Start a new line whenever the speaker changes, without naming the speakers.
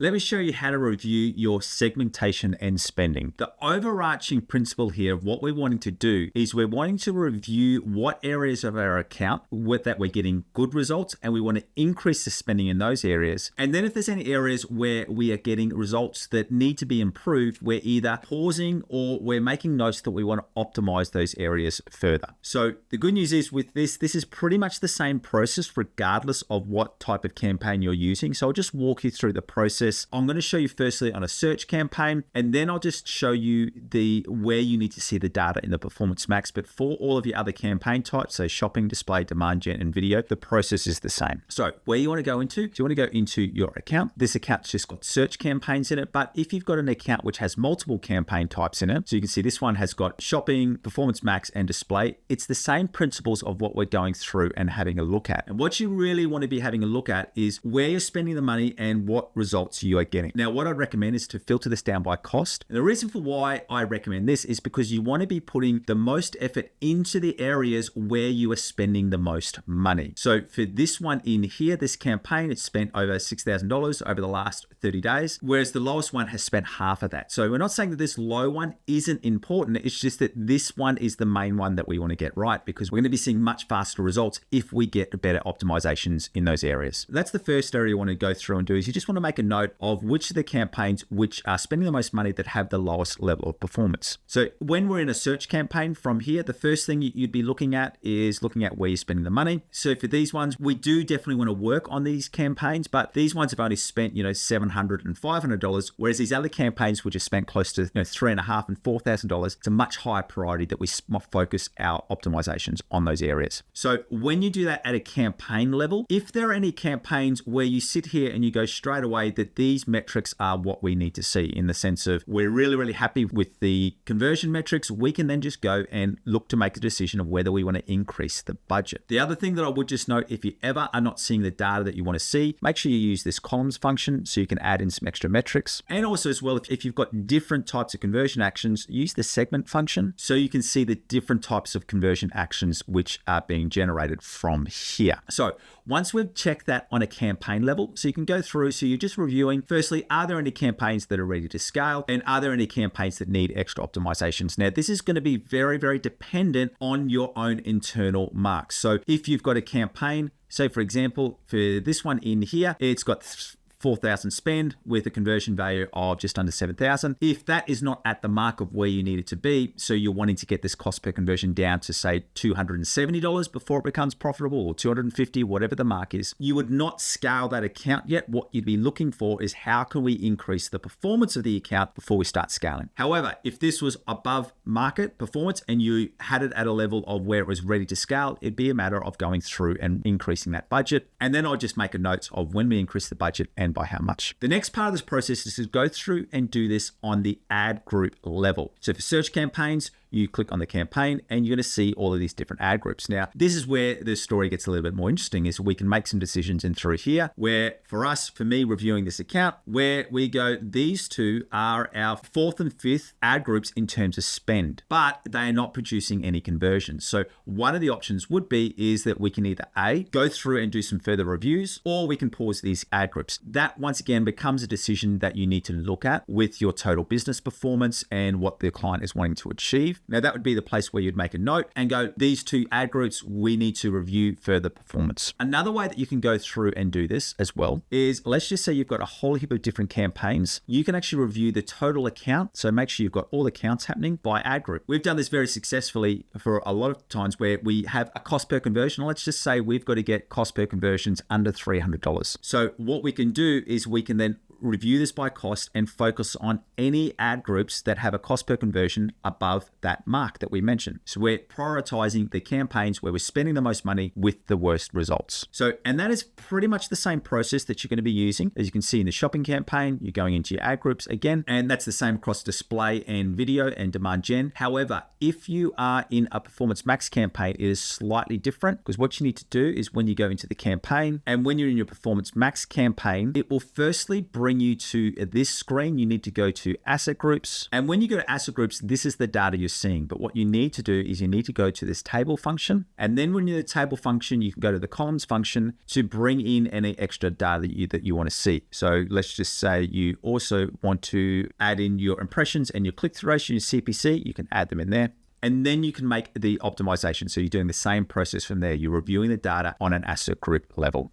Let me show you how to review your segmentation and spending. The overarching principle here of what we're wanting to do is we're wanting to review what areas of our account that we're getting good results, and we want to increase the spending in those areas. And then if there's any areas where we are getting results that need to be improved, we're either pausing or we're making notes that we want to optimize those areas further. So the good news is with this is pretty much the same process regardless of what type of campaign you're using. So I'll just walk you through the process. I'm going to show you firstly on a search campaign, and then I'll just show you where you need to see the data in the Performance Max. But for all of your other campaign types, so shopping, display, demand gen, and video, the process is the same. So where you want to go into, you want to go into your account. This account's just got search campaigns in it, but if you've got an account which has multiple campaign types in it, so you can see this one has got shopping, Performance Max, and display, it's the same principles of what we're going through and having a look at. And what you really want to be having a look at is where you're spending the money and what results you are getting. Now, what I'd recommend is to filter this down by cost. And the reason for why I recommend this is because you want to be putting the most effort into the areas where you are spending the most money. So for this one in here, this campaign, it's spent over $6,000 over the last 30 days, whereas the lowest one has spent half of that. So we're not saying that this low one isn't important. It's just that this one is the main one that we want to get right, because we're going to be seeing much faster results if we get better optimizations in those areas. That's the first area you want to go through and do, is you just want to make a note of which of the campaigns which are spending the most money that have the lowest level of performance. So when we're in a search campaign from here, the first thing you'd be looking at is looking at where you're spending the money. So for these ones, we do definitely want to work on these campaigns, but these ones have only spent, $700 and $500, whereas these other campaigns which have spent close to $3,500 and $4,000, it's a much higher priority that we focus our optimizations on those areas. So when you do that at a campaign level, if there are any campaigns where you sit here and you go straight away that these metrics are what we need to see, in the sense of we're really, really happy with the conversion metrics, we can then just go and look to make a decision of whether we want to increase the budget. The other thing that I would just note, if you ever are not seeing the data that you want to see, make sure you use this columns function so you can add in some extra metrics. And also as well, if you've got different types of conversion actions, use the segment function so you can see the different types of conversion actions which are being generated from here. So once we've checked that on a campaign level, so you can go through, so you're just reviewing, firstly, are there any campaigns that are ready to scale? And are there any campaigns that need extra optimizations? Now, this is going to be very, very dependent on your own internal marks. So if you've got a campaign, say for example, for this one in here, it's got 4,000 spend with a conversion value of just under 7,000. If that is not at the mark of where you need it to be, so you're wanting to get this cost per conversion down to say $270 before it becomes profitable, or $250, whatever the mark is, you would not scale that account yet. What you'd be looking for is how can we increase the performance of the account before we start scaling. However, if this was above market performance and you had it at a level of where it was ready to scale, it'd be a matter of going through and increasing that budget. And then I'll just make a note of when we increase the budget and by how much. The next part of this process is to go through and do this on the ad group level. So for search campaigns, you click on the campaign and you're going to see all of these different ad groups. Now, this is where the story gets a little bit more interesting, is we can make some decisions in through here where for me reviewing this account, where we go, these two are our fourth and fifth ad groups in terms of spend, but they are not producing any conversions. So one of the options would be is that we can either A, go through and do some further reviews, or we can pause these ad groups. That once again becomes a decision that you need to look at with your total business performance and what the client is wanting to achieve. Now, that would be the place where you'd make a note and go, these two ad groups, we need to review further performance. Another way that you can go through and do this as well is, let's just say you've got a whole heap of different campaigns. You can actually review the total account. So make sure you've got all accounts happening by ad group. We've done this very successfully for a lot of times where we have a cost per conversion. Let's just say we've got to get cost per conversions under $300. So what we can do is we can then review this by cost and focus on any ad groups that have a cost per conversion above that mark that we mentioned. So we're prioritizing the campaigns where we're spending the most money with the worst results. So, and that is pretty much the same process that you're going to be using. As you can see in the shopping campaign, you're going into your ad groups again, and that's the same across display and video and demand gen. However, if you are in a Performance Max campaign, it is slightly different, because what you need to do is when you go into the campaign and when you're in your Performance Max campaign, it will firstly bring bring you to this screen. You need to go to asset groups. And when you go to asset groups, this is the data you're seeing. But what you need to do is you need to go to this table function. And then when you're in the table function, you can go to the columns function to bring in any extra data that you want to see. So let's just say you also want to add in your impressions and your click-through ratio, your CPC, you can add them in there. And then you can make the optimization. So you're doing the same process from there. You're reviewing the data on an asset group level.